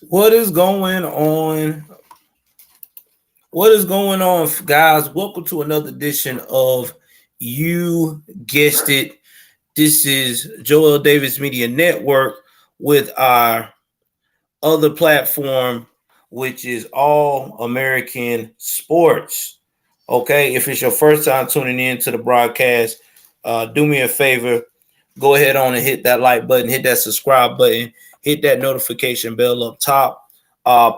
What is going on? What is going on, guys? Welcome to another edition of You Guessed It. This is Joel Davis Media Network with our other platform, which is All American Sports. Okay, if it's your first time tuning in to the broadcast, do me a favor. Go ahead on and hit that like button, hit that subscribe button, hit that notification bell up top.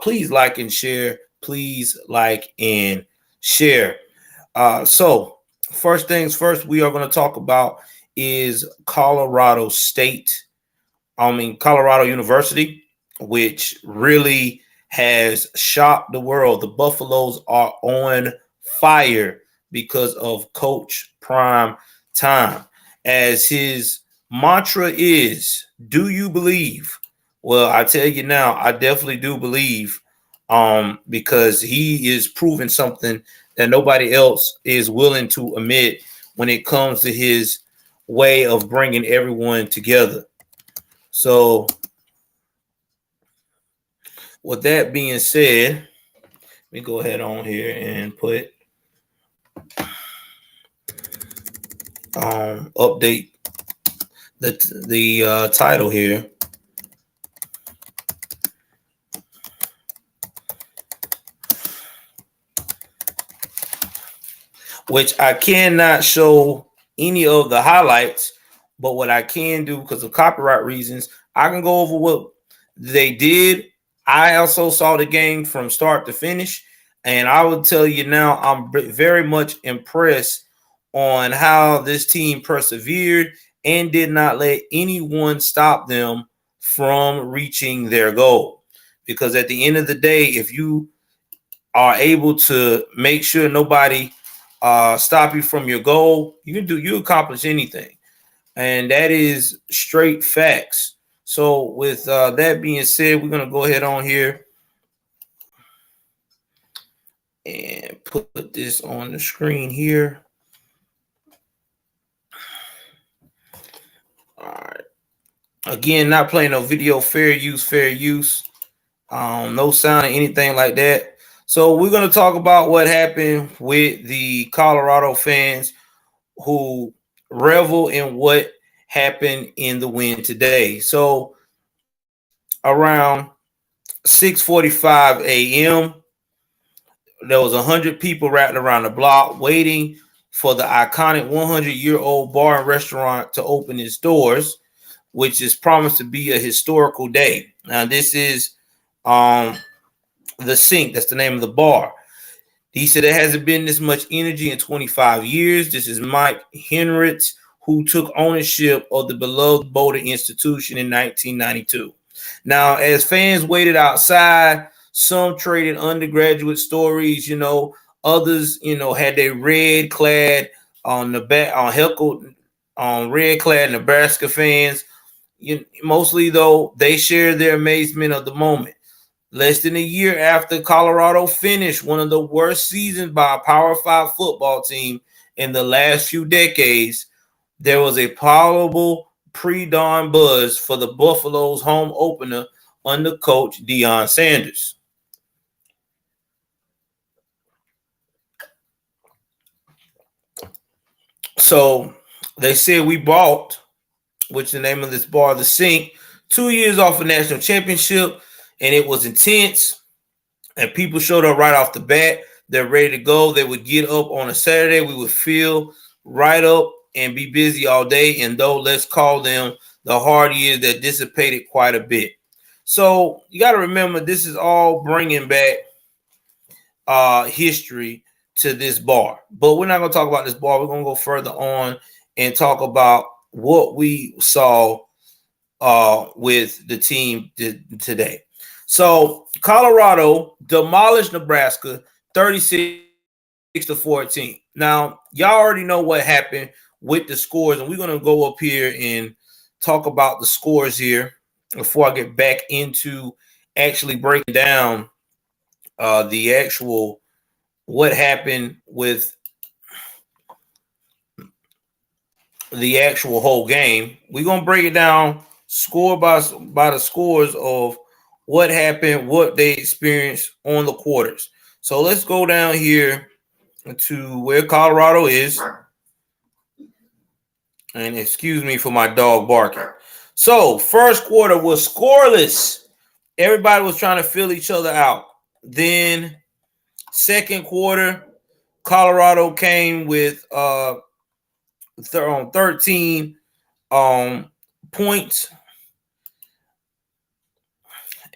Please like and share. Please like and share. So first things first, we are going to talk about is Colorado State. Colorado University, which really has shocked the world. The Buffaloes are on fire because of Coach Prime Time. As his mantra is, do you believe? Well, I tell you now, I definitely do believe because he is proving something that nobody else is willing to admit when it comes to his way of bringing everyone together. So, with that being said, let me go ahead on here and put update the title here. Which I cannot show any of the highlights, but what I can do because of copyright reasons, I can go over what they did. I also saw the game from start to finish, and I will tell you now, I'm very much impressed on how this team persevered and did not let anyone stop them from reaching their goal. Because at the end of the day, if you are able to make sure nobody stop you from your goal, you accomplish anything, and that is straight facts. So with that being said, we're gonna go ahead on here and put this on the screen here. All right. Again, not playing no video. Fair use, fair use. No sound or anything like that. So we're gonna talk about what happened with the Colorado fans who revel in what happened in the win today. So around 6:45 a.m., there was 100 people wrapped around the block waiting for the iconic 100-year-old bar and restaurant to open its doors, which is promised to be a historical day. Now, this is the Sink. That's the name of the bar. He said there hasn't been this much energy in 25 years. This is Mark Heinritz, who took ownership of the beloved Boulder institution in 1992. Now, as fans waited outside, some traded undergraduate stories, others, had their red clad on the back on heckled on red clad Nebraska fans. Mostly though, they shared their amazement of the moment. Less than a year after Colorado finished one of the worst seasons by a Power 5 football team in the last few decades, there was a palpable pre-dawn buzz for the Buffaloes' home opener under coach Deion Sanders. So they said we bought, which is the name of this bar, the Sink, 2 years off a national championship, and it was intense. And people showed up right off the bat. They're ready to go. They would get up on a Saturday. We would fill right up and be busy all day. And though let's call them the hard years that dissipated quite a bit. So you got to remember, this is all bringing back history to this bar. But we're not going to talk about this bar. We're going to go further on and talk about what we saw with the team today. So Colorado demolished Nebraska 36-14. Now, y'all already know what happened with the scores, and we're going to go up here and talk about the scores here before I get back into actually breaking down the actual what happened with the actual whole game. We're going to break it down score by the scores of what happened, what they experienced on the quarters. So let's go down here to where Colorado is. And excuse me for my dog barking. So first quarter was scoreless. Everybody was trying to fill each other out. Then second quarter, Colorado came with 13 points,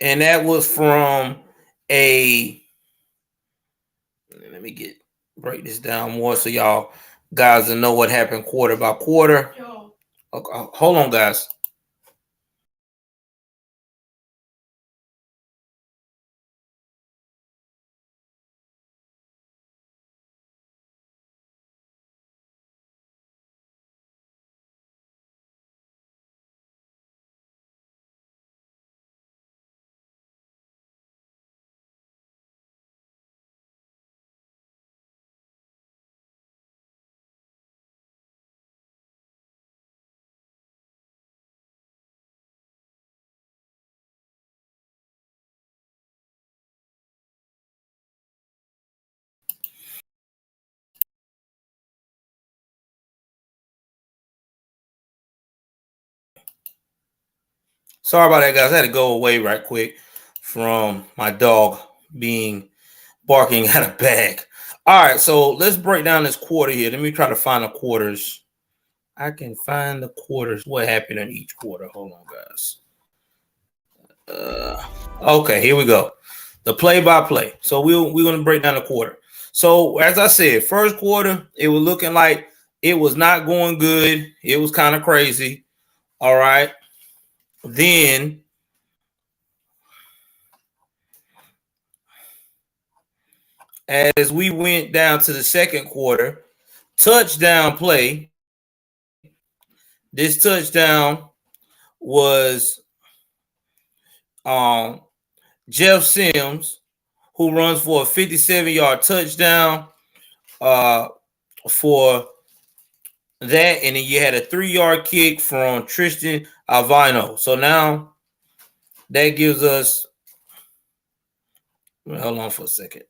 and that was from a. Let me break this down more so y'all guys will know what happened quarter by quarter. Okay, hold on, guys. Sorry about that, guys. I had to go away right quick from my dog barking at a bag. All right, so let's break down this quarter here. Let me try to find the quarters. I can find the quarters. What happened in each quarter? Hold on, guys. Okay, here we go. The play-by-play. So we're gonna break down the quarter. So as I said, first quarter, it was looking like it was not going good. It was kind of crazy. All right. Then as we went down to the second quarter, touchdown play. This touchdown was Jeff Sims, who runs for a 57-yard touchdown for that. And then you had a 3-yard kick from Tristan Alvino. So now that gives us, hold on for a second.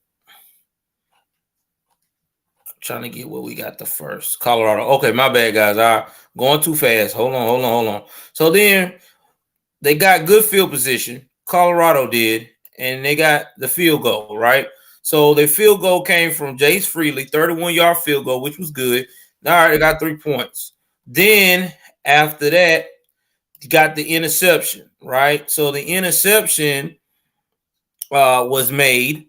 Trying to get where we got the first. Colorado. Okay, my bad, guys. All right, going too fast. Hold on. So then they got good field position. Colorado did, and they got the field goal, right? So the field goal came from Jace Freely, 31-yard field goal, which was good. All right, they got 3 points. Then after that, you got the interception, right? So the interception was made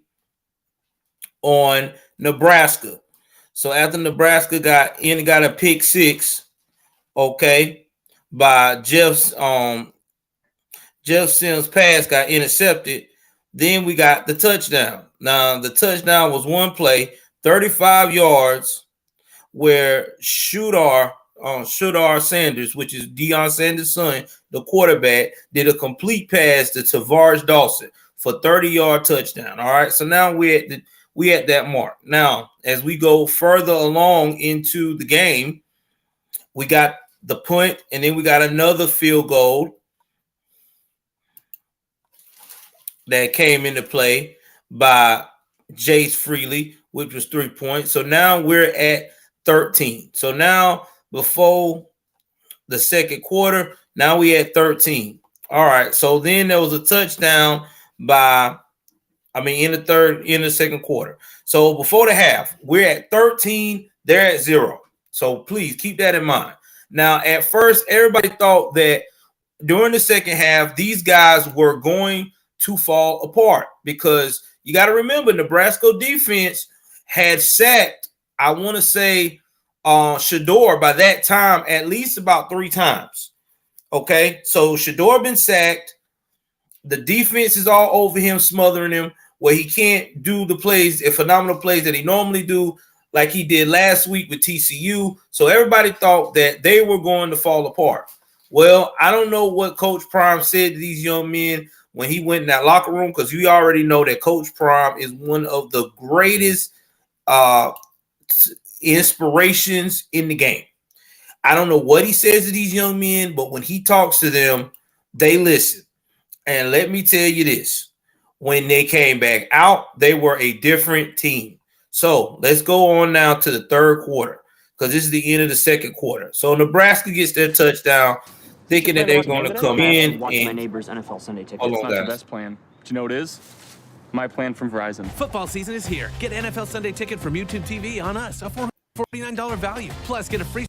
on Nebraska. So after Nebraska got a pick six, okay, by Jeff Sims' pass got intercepted. Then we got the touchdown. Now the touchdown was one play, 35 yards, where Shudar Sanders, which is Deion Sanders' son, the quarterback, did a complete pass to Tavares Dawson for 30-yard touchdown. All right, so now we at that mark. Now, as we go further along into the game, we got the punt, and then we got another field goal that came into play by Jace Freely, which was 3 points. So now we're at 13. So now before the second quarter, now we at 13. All right. So then there was a touchdown in the second quarter. So before the half, we're at 13. They're at 0. So please keep that in mind. Now, at first, everybody thought that during the second half, these guys were going to fall apart because you got to remember, Nebraska defense had sacked, I want to say, Shador by that time at least about 3 times. Okay, so Shador been sacked. The defense is all over him, smothering him, where he can't do the phenomenal plays that he normally do, like he did last week with TCU. So everybody thought that they were going to fall apart. Well, I don't know what Coach Prime said to these young men when he went in that locker room, because we already know that Coach Prime is one of the greatest inspirations in the game. I don't know what he says to these young men, but when he talks to them, they listen. And let me tell you this. When they came back out, they were a different team. So let's go on now to the third quarter because this is the end of the second quarter. So Nebraska gets their touchdown, thinking that they're going to come in watch my and neighbor's NFL Sunday ticket. hold It's on, not your guys. best plan. But you know what it is? My plan from Verizon. Football season is here. Get NFL Sunday ticket from YouTube TV on us, a $449 value. Plus, get a free.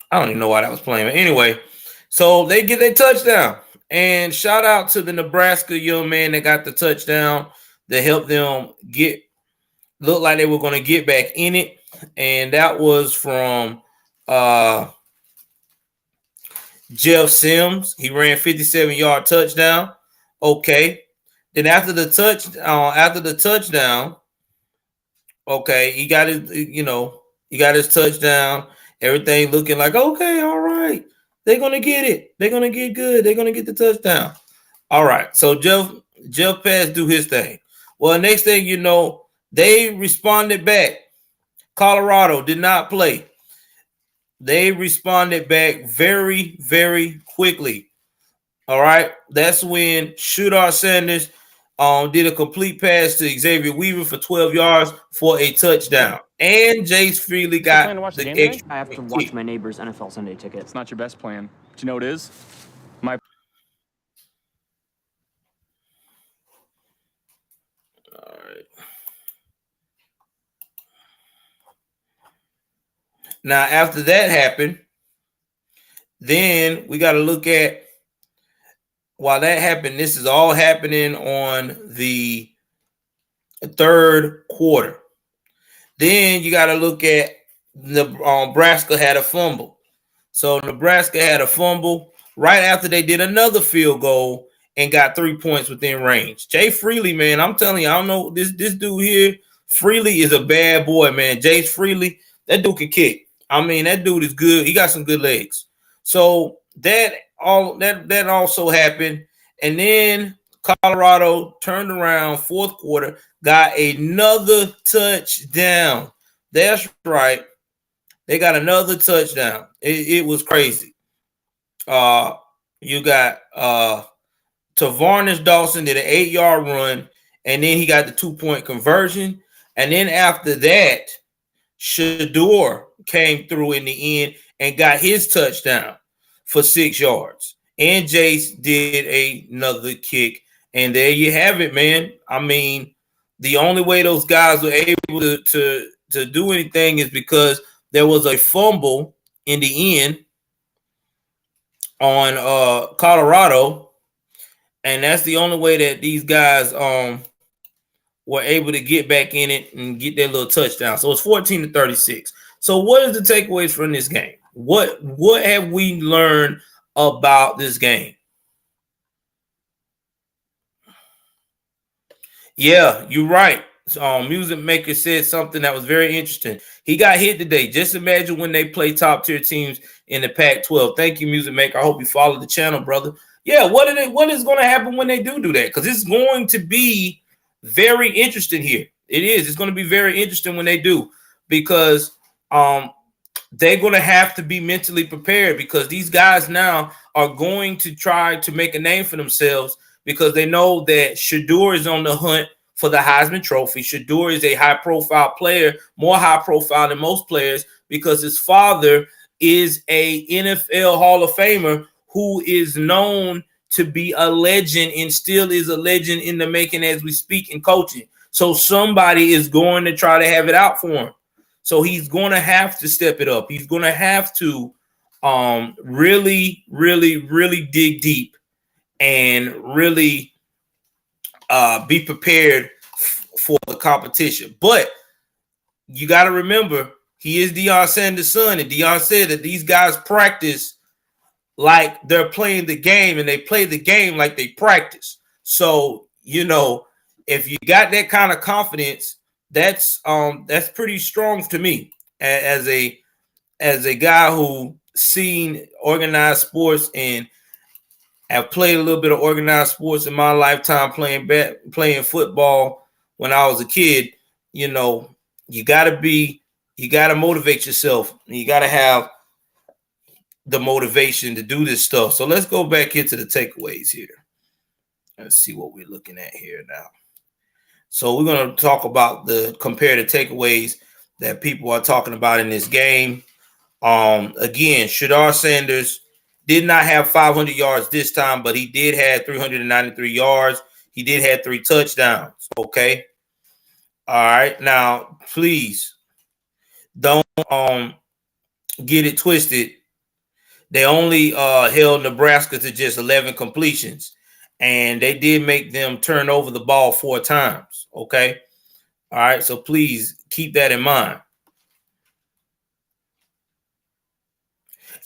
I don't even know why that was playing. But anyway, so they get their touchdown. And shout out to the Nebraska young man that got the touchdown that helped them look like they were going to get back in it. And that was from Jeff Sims. He ran 57-yard touchdown. Okay. Then after the touchdown, okay, he got his touchdown. Everything looking like, okay, all right. They're going to get it. They're going to get good. They're going to get the touchdown. All right. So Jeff Pass do his thing. Well, next thing you know, they responded back. Colorado did not play. They responded back very, very quickly. All right. That's when Deion Sanders did a complete pass to Xavier Weaver for 12 yards for a touchdown. And Jace Freely got the extra. I have to watch my neighbor's NFL Sunday ticket. It's not your best plan. But you know what it is? My All right. Now, after that happened, then we got to look at while that happened. This is all happening on the third quarter. Then you got to look at Nebraska had a fumble. So Nebraska had a fumble right after they did another field goal and got 3 points within range. Jay Freely, man, I'm telling you, I don't know this dude here. Freely is a bad boy, man. Jace Freely, that dude can kick. I mean, that dude is good. He got some good legs. So that also happened, and then Colorado turned around fourth quarter, got another touchdown. That's right. They got another touchdown. It was crazy. You got Tavarnish Dawson did an 8-yard run, and then he got the 2-point conversion. And then after that, Shador came through in the end and got his touchdown for 6 yards. And Jace did another kick. And there you have it, man. I mean, the only way those guys were able to do anything is because there was a fumble in the end on Colorado. And that's the only way that these guys were able to get back in it and get their little touchdown. So it's 14-36. So what is the takeaways from this game? What have we learned about this game? Yeah, you're right. Music Maker said something that was very interesting. He got hit today. Just imagine when they play top tier teams in the Pac-12. Thank you, Music Maker. I hope you follow the channel, brother. Yeah, what is going to happen when they do that? Because it's going to be very interesting here. It is. It's going to be very interesting when they do, because they're going to have to be mentally prepared, because these guys now are going to try to make a name for themselves, because they know that Shador is on the hunt for the Heisman Trophy. Shador is a high-profile player, more high-profile than most players, because his father is a NFL Hall of Famer who is known to be a legend and still is a legend in the making as we speak in coaching. So somebody is going to try to have it out for him. So he's going to have to step it up. He's going to have to really, really, really dig deep and really be prepared for the competition. But you got to remember, he is Deion Sanders' son, and Deion said that these guys practice like they're playing the game, and they play the game like they practice. So, you know, if you got that kind of confidence, that's pretty strong to me as a guy who seen organized sports and have played a little bit of organized sports in my lifetime, playing football when I was a kid. You know, you got to motivate yourself. You got to have the motivation to do this stuff. So let's go back into the takeaways here. Let's see what we're looking at here now. So we're going to talk about the comparative takeaways that people are talking about in this game. Again, Deion Sanders did not have 500 yards this time, but he did have 393 yards. He did have 3 touchdowns. Okay. All right. Now, please don't get it twisted. They only held Nebraska to just 11 completions, and they did make them turn over the ball 4 times. Okay. All right. So please keep that in mind.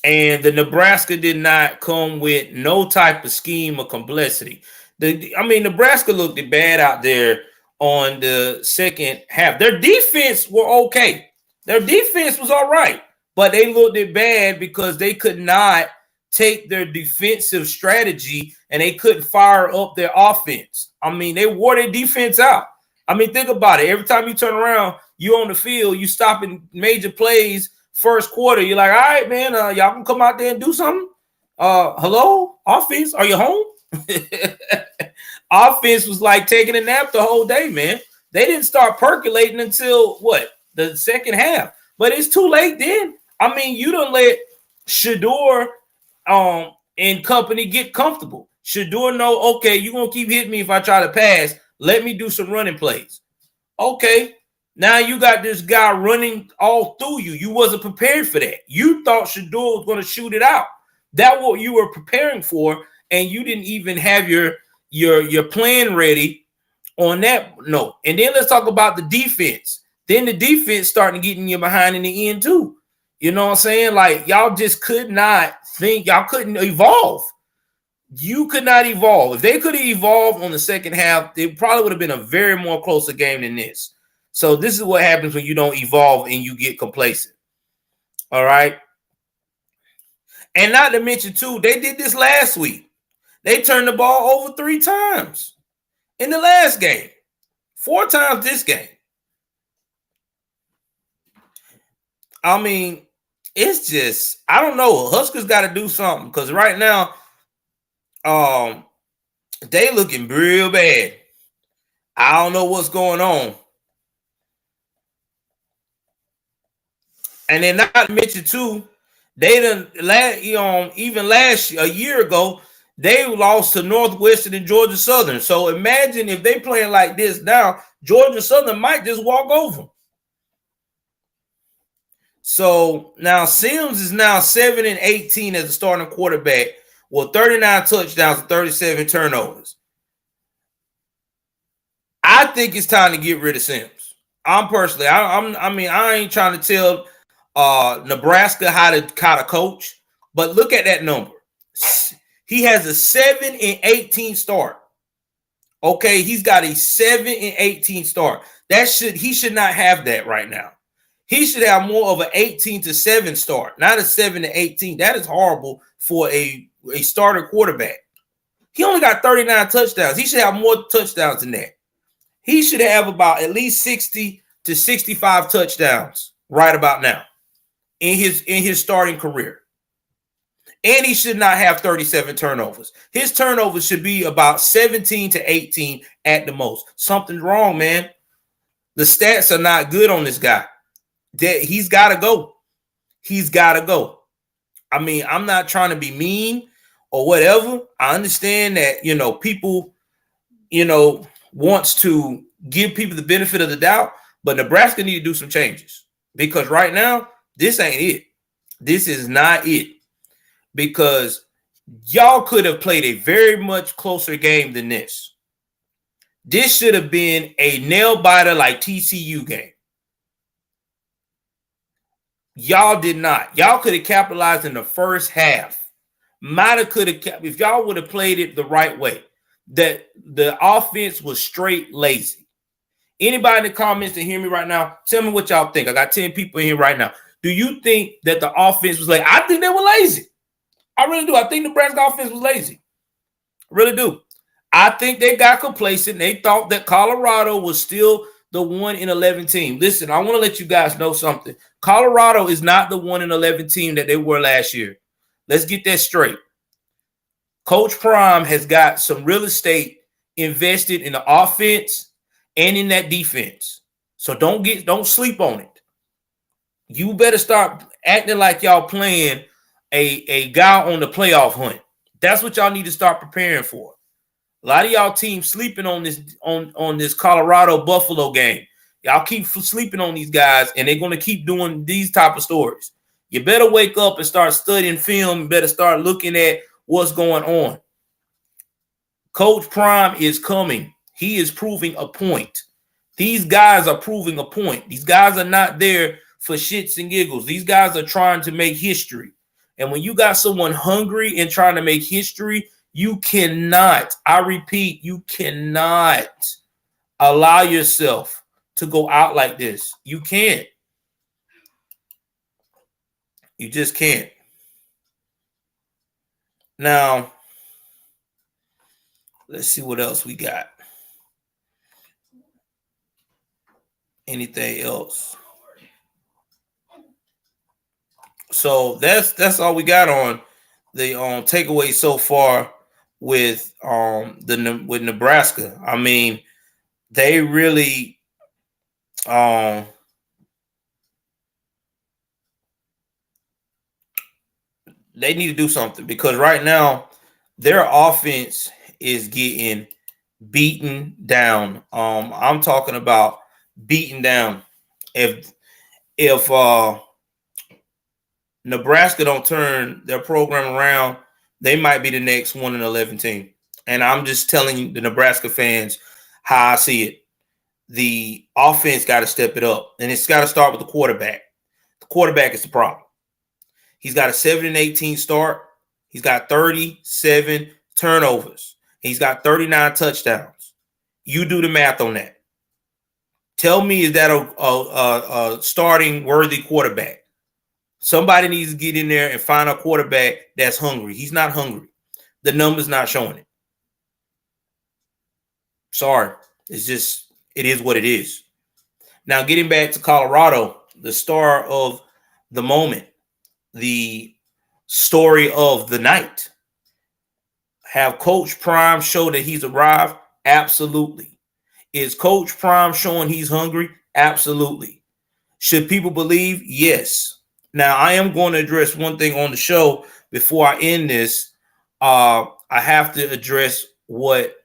And the Nebraska did not come with no type of scheme or complexity. Nebraska looked bad out there on the second half. Their defense were okay. Their defense was all right, but they looked bad because they could not take their defensive strategy and they couldn't fire up their offense. They wore their defense out. Think about it. Every time you turn around, you on the field, you stopping major plays. First quarter, you're like, all right, man, y'all can come out there and do something. Hello, offense, are you home? Offense was like taking a nap the whole day, man. They didn't start percolating until the second half. But it's too late then. You don't let Shedeur and company get comfortable. Shedeur know, okay, you're gonna keep hitting me if I try to pass. Let me do some running plays. Okay. Now you got this guy running all through you. You wasn't prepared for that. You thought Shedeur was going to shoot it out. That's what you were preparing for, and you didn't even have your plan ready on that note. And then let's talk about the defense. Then the defense starting getting you behind in the end too. You know what I'm saying? Like y'all just could not think. Y'all couldn't evolve. You could not evolve. If they could have evolved on the second half, it probably would have been a very more closer game than this. So this is what happens when you don't evolve and you get complacent. All right. And not to mention, too, they did this last week. They turned the ball over 3 times in the last game, 4 times this game. It's just, I don't know. Huskers got to do something because right now, they looking real bad. I don't know what's going on. And then not to mention too, they even a year ago, they lost to Northwestern and Georgia Southern. So imagine if they playing like this now, Georgia Southern might just walk over them. So now Sims is now 7-18 as a starting quarterback with 39 touchdowns and 37 turnovers. I think it's time to get rid of Sims. I'm personally, I ain't trying to tell Nebraska how to coach, but look at that number. He has a 7-18 start. Okay, he's got a 7-18 start. He should not have that right now. He should have more of an 18-7 start, not a 7-18. That is horrible for a starter quarterback. He only got 39 touchdowns. He should have more touchdowns than that. He should have about at least 60 to 65 touchdowns right about now in his starting career. And he should not have 37 turnovers. His turnovers should be about 17 to 18 at the most. Something's wrong, man. The stats are not good on this guy. He's got to go. He's got to go. I'm not trying to be mean or whatever. I understand that, people, wants to give people the benefit of the doubt, but Nebraska need to do some changes because right now, this ain't it. This is not it because y'all could have played a very much closer game than this. This should have been a nail biter like TCU game. Y'all did not. Y'all could have capitalized in the first half. If y'all would have played it the right way. That the offense was straight lazy. Anybody in the comments that hear me right now, tell me what y'all think. I got 10 people in here right now. Do you think that the offense was lazy? I think they were lazy. I really do. I think the Nebraska offense was lazy. I really do. I think they got complacent. They thought that Colorado was still the 1-11 team. Listen, I want to let you guys know something. Colorado is not the 1-11 team that they were last year. Let's get that straight. Coach Prime has got some real estate invested in the offense and in that defense. So don't sleep on it. You better start acting like y'all playing a guy on the playoff hunt. That's what y'all need to start preparing for. A lot of y'all teams sleeping on this Colorado Buffalo game. Y'all keep sleeping on these guys, and they're going to keep doing these type of stories. You better wake up and start studying film. You better start looking at what's going on. Coach Prime is coming. He is proving a point. These guys are proving a point. These guys are not there for shits and giggles. These guys are trying to make history. And when you got someone hungry and trying to make history, you cannot, I repeat, you cannot allow yourself to go out like this. You can't. You just can't. Now, let's see what else we got. Anything else? So that's all we got on the takeaway so far with with Nebraska. I mean, they really they need to do something, because right now their offense is getting beaten down. I'm talking about beaten down. If Nebraska don't turn their program around, they might be the next 1-11 team. And I'm just telling the Nebraska fans how I see it. The offense got to step it up, and it's got to start with the quarterback. The quarterback is the problem. He's got a 7-18 start. He's got 37 turnovers. He's got 39 touchdowns. You do the math on that. Tell me, is that a starting worthy quarterback? Somebody needs to get in there and find a quarterback that's hungry. He's not hungry. The number's not showing it. Sorry. It's just, it is what it is. Now, getting back to Colorado, the star of the moment, the story of the night. Have Coach Prime show that he's arrived? Absolutely. Is Coach Prime showing he's hungry? Absolutely. Should people believe? Yes. Now, I am going to address one thing on the show before I end this. I have to address what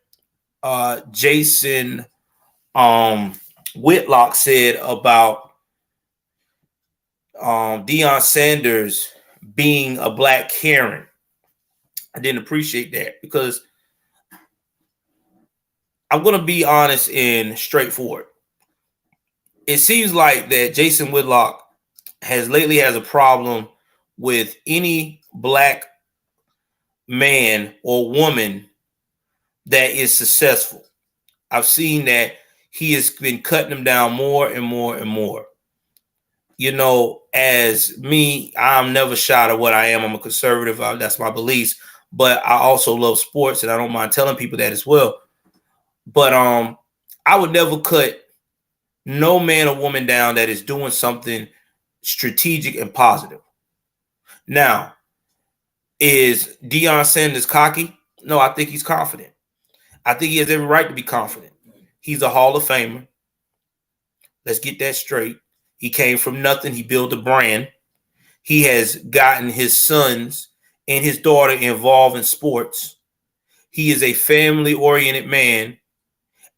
Jason Whitlock said about Deion Sanders being a black Karen. I didn't appreciate that, because I'm going to be honest and straightforward. It seems like that Jason Whitlock has a problem with any black man or woman that is successful. I've seen that he has been cutting them down more and more and more. You know, as me, I'm never shy of what I am. I'm a conservative. That's my beliefs. But I also love sports, and I don't mind telling people that as well. But I would never cut no man or woman down that is doing something strategic and positive. Now, is Deion Sanders cocky? No, I think he's confident. I think he has every right to be confident. He's a Hall of Famer. Let's get that straight. He came from nothing. He built a brand. He has gotten his sons and his daughter involved in sports. He is a family-oriented man,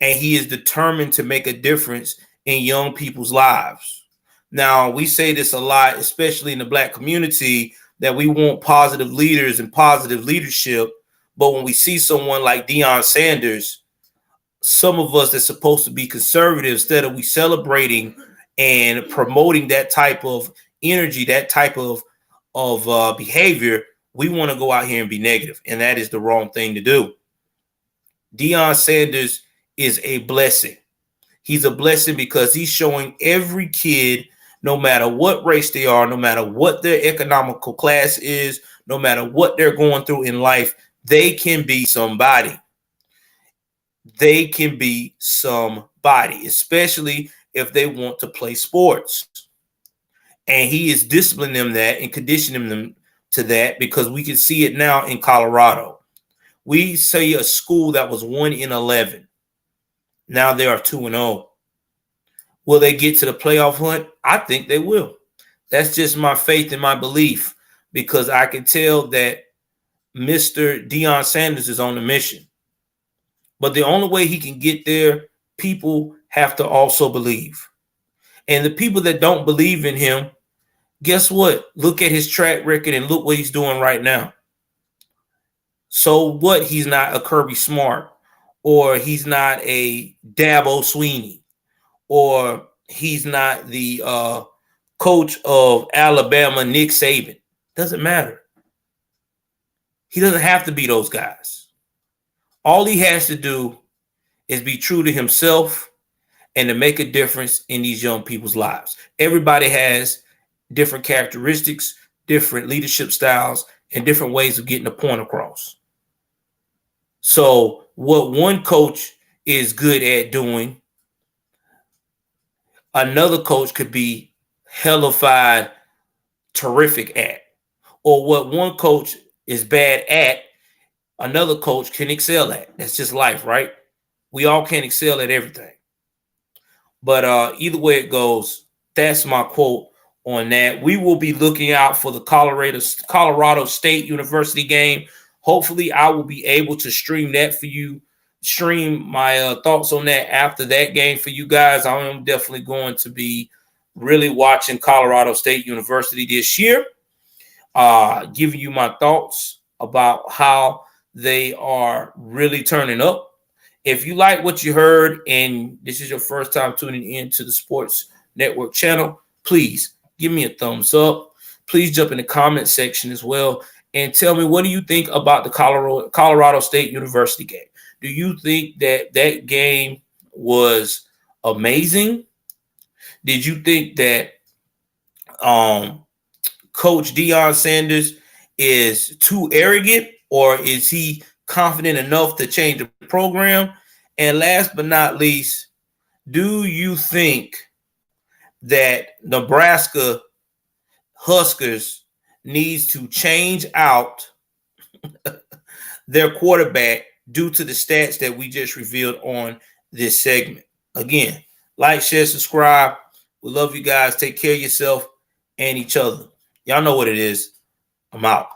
and he is determined to make a difference in young people's lives. Now, we say this a lot, especially in the black community, that we want positive leaders and positive leadership. But when we see someone like Deion Sanders, some of us that's supposed to be conservative, instead of we celebrating and promoting that type of energy, that type of behavior, we want to go out here and be negative. And that is the wrong thing to do. Deion Sanders is a blessing. He's a blessing because he's showing every kid, no matter what race they are, no matter what their economical class is, no matter what they're going through in life, they can be somebody. They can be somebody, especially if they want to play sports. And he is disciplining them that and conditioning them to that, because we can see it now in Colorado. We say a school that was 1-11. Now they are 2-0. Will they get to the playoff hunt? I think they will. That's just my faith and my belief, because I can tell that Mr. Deion Sanders is on a mission. But the only way he can get there, people have to also believe. And the people that don't believe in him, guess what? Look at his track record and look what he's doing right now. So what? He's not a Kirby Smart, or he's not a Dabo Sweeney, or he's not the coach of Alabama, Nick Saban. Doesn't matter. He doesn't have to be those guys. All he has to do is be true to himself and to make a difference in these young people's lives. Everybody has different characteristics, different leadership styles, and different ways of getting the point across. So what one coach is good at doing, another coach could be hellified terrific at. Or what one coach is bad at, another coach can excel at. That's just life, right? We all can't excel at everything. But either way it goes, that's my quote on that. We will be looking out for the Colorado State University game. Hopefully, I will be able to stream that for you, stream my thoughts on that after that game for you guys. I am definitely going to be really watching Colorado State University this year, giving you my thoughts about how they are really turning up. If you like what you heard and this is your first time tuning in to the Sports Network channel, please give me a thumbs up. Please jump in the comment section as well and tell me, what do you think about the Colorado State University game? Do you think that that game was amazing? Did you think that Coach Deion Sanders is too arrogant, or is he confident enough to change the program? And last but not least, do you think that Nebraska Huskers needs to change out their quarterback due to the stats that we just revealed on this segment? Again, like, share, subscribe. We love you guys. Take care of yourself and each other. Y'all know what it is. I'm out.